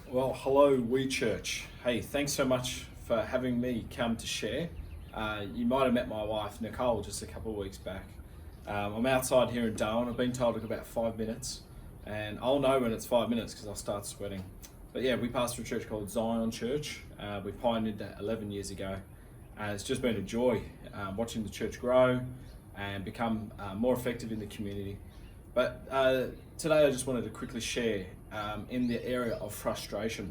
Well, hello, We Church. Hey, thanks so much for having me come to share. You might have met my wife, Nicole, just a couple of weeks back. I'm outside here in Darwin. I've been told it's about 5 minutes, and I'll know when it's 5 minutes because I'll start sweating. But yeah, we pastor a church called Zion Church. We pioneered that 11 years ago, and it's just been a joy watching the church grow and become more effective in the community. But today I just wanted to quickly share in the area of frustration.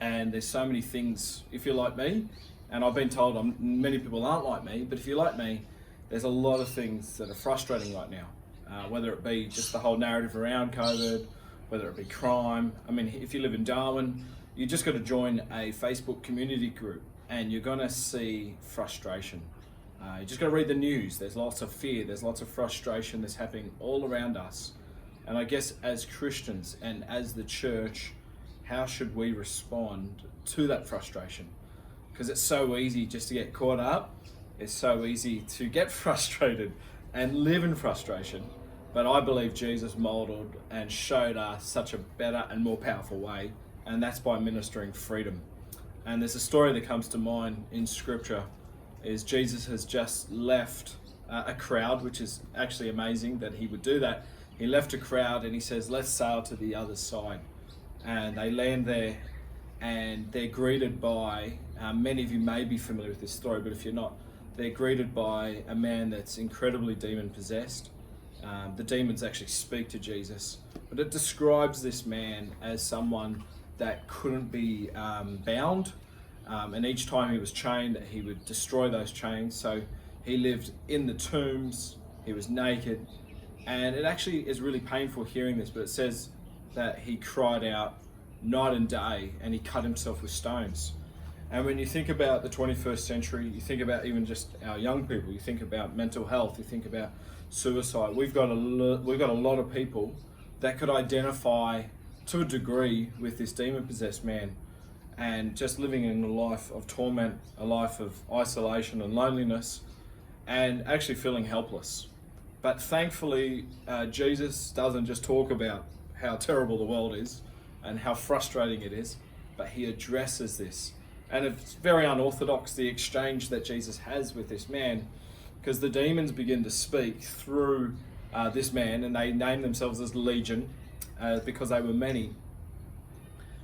And there's so many things, if you're like me, and I've been told many people aren't like me, but if you're like me, there's a lot of things that are frustrating right now. Whether it be just the whole narrative around COVID, whether it be crime. I mean, if you live in Darwin, you just got to join a Facebook community group and you're going to see frustration. You just got to read the news. There's lots of fear, there's lots of frustration that's happening all around us. And I guess as Christians and as the church, how should we respond to that frustration? Because it's so easy just to get caught up. It's so easy to get frustrated and live in frustration. But I believe Jesus modeled and showed us such a better and more powerful way, and that's by ministering freedom. And there's a story that comes to mind in scripture is Jesus has just left a crowd, which is actually amazing that he would do that. He left a crowd and he says, let's sail to the other side. And they land there and they're greeted by, many of you may be familiar with this story, but if you're not, they're greeted by a man that's incredibly demon possessed. The demons actually speak to Jesus, but it describes this man as someone that couldn't be bound. And each time he was chained, he would destroy those chains. So he lived in the tombs, he was naked. And it actually is really painful hearing this, but it says that he cried out night and day and he cut himself with stones. And when you think about the 21st century, you think about even just our young people, you think about mental health, you think about suicide. We've got a lot of people that could identify to a degree with this demon-possessed man and just living in a life of torment, a life of isolation and loneliness, and actually feeling helpless. But thankfully, Jesus doesn't just talk about how terrible the world is and how frustrating it is, but he addresses this. And it's very unorthodox, the exchange that Jesus has with this man, because the demons begin to speak through this man, and they name themselves as Legion because they were many.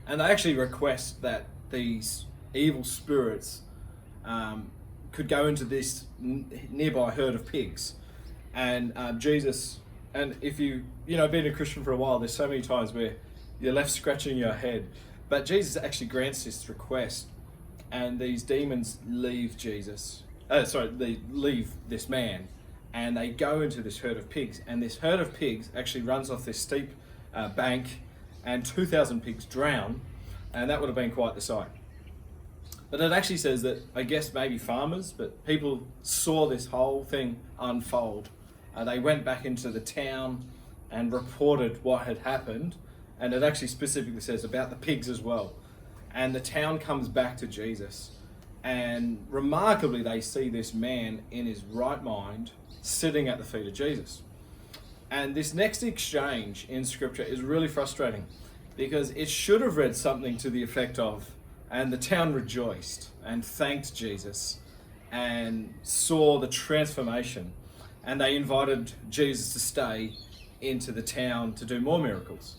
And they actually request that these evil spirits could go into this nearby herd of pigs. And Jesus, and if you've been a Christian for a while, there's so many times where you're left scratching your head. But Jesus actually grants this request, and these demons leave they leave this man, and they go into this herd of pigs. And this herd of pigs actually runs off this steep bank, and 2,000 pigs drown, and that would have been quite the sight. But it actually says that, I guess maybe farmers, but people saw this whole thing unfold. They went back into the town and reported what had happened, and it actually specifically says about the pigs as well. And the town comes back to Jesus, and remarkably they see this man in his right mind sitting at the feet of Jesus. And this next exchange in scripture is really frustrating because it should have read something to the effect of, and the town rejoiced and thanked Jesus and saw the transformation, and they invited Jesus to stay into the town to do more miracles.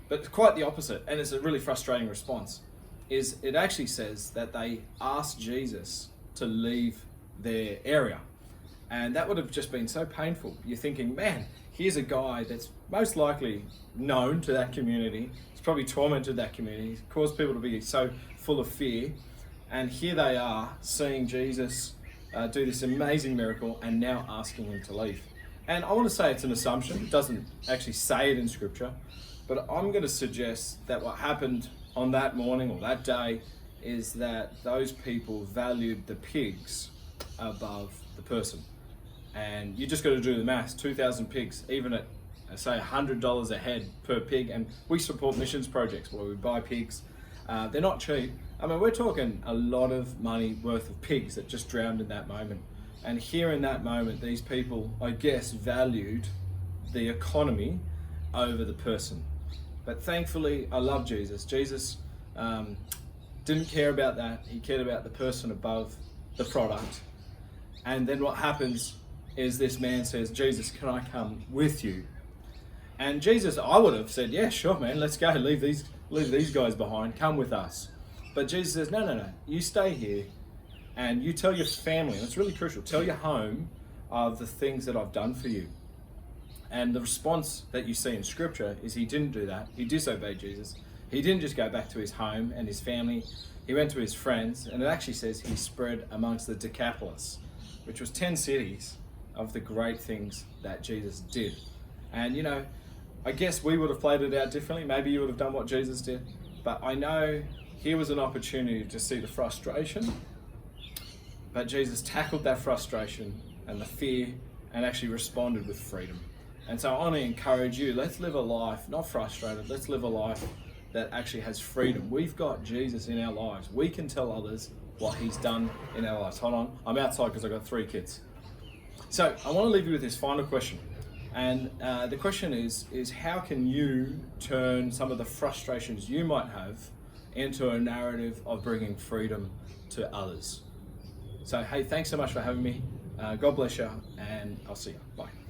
But quite the opposite, and it's a really frustrating response, is it actually says that they asked Jesus to leave their area. And that would have just been so painful. You're thinking, man, here's a guy that's most likely known to that community. He's probably tormented that community. He's caused people to be so full of fear. And here they are seeing Jesus do this amazing miracle and now asking him to leave. And I want to say it's an assumption. It doesn't actually say it in scripture. But I'm going to suggest that what happened on that morning or that day is that those people valued the pigs above the person. And you just got to do the maths. 2,000 pigs, even at say $100 a head per pig. And we support missions projects where we buy pigs. They're not cheap. I mean, we're talking a lot of money worth of pigs that just drowned in that moment. And here in that moment, these people, I guess, valued the economy over the person. But thankfully, I love Jesus. Jesus didn't care about that. He cared about the person above the product. And then what happens is this man says, Jesus, can I come with you? And Jesus, I would have said, yeah, sure, man, let's go. Leave these guys behind. Come with us. But Jesus says, no. You stay here and you tell your family, and it's really crucial, tell your home of the things that I've done for you. And the response that you see in Scripture is he didn't do that. He disobeyed Jesus. He didn't just go back to his home and his family. He went to his friends, and it actually says he spread amongst the Decapolis, which was 10 cities of the great things that Jesus did. And, I guess we would have played it out differently. Maybe you would have done what Jesus did. But I know here was an opportunity to see the frustration. But Jesus tackled that frustration and the fear and actually responded with freedom. And so I want to encourage you, let's live a life, not frustrated, let's live a life that actually has freedom. We've got Jesus in our lives. We can tell others what he's done in our lives. Hold on, I'm outside because I've got 3 kids. So I want to leave you with this final question. And the question is how can you turn some of the frustrations you might have into a narrative of bringing freedom to others? So, hey, thanks so much for having me. God bless you, and I'll see you. Bye.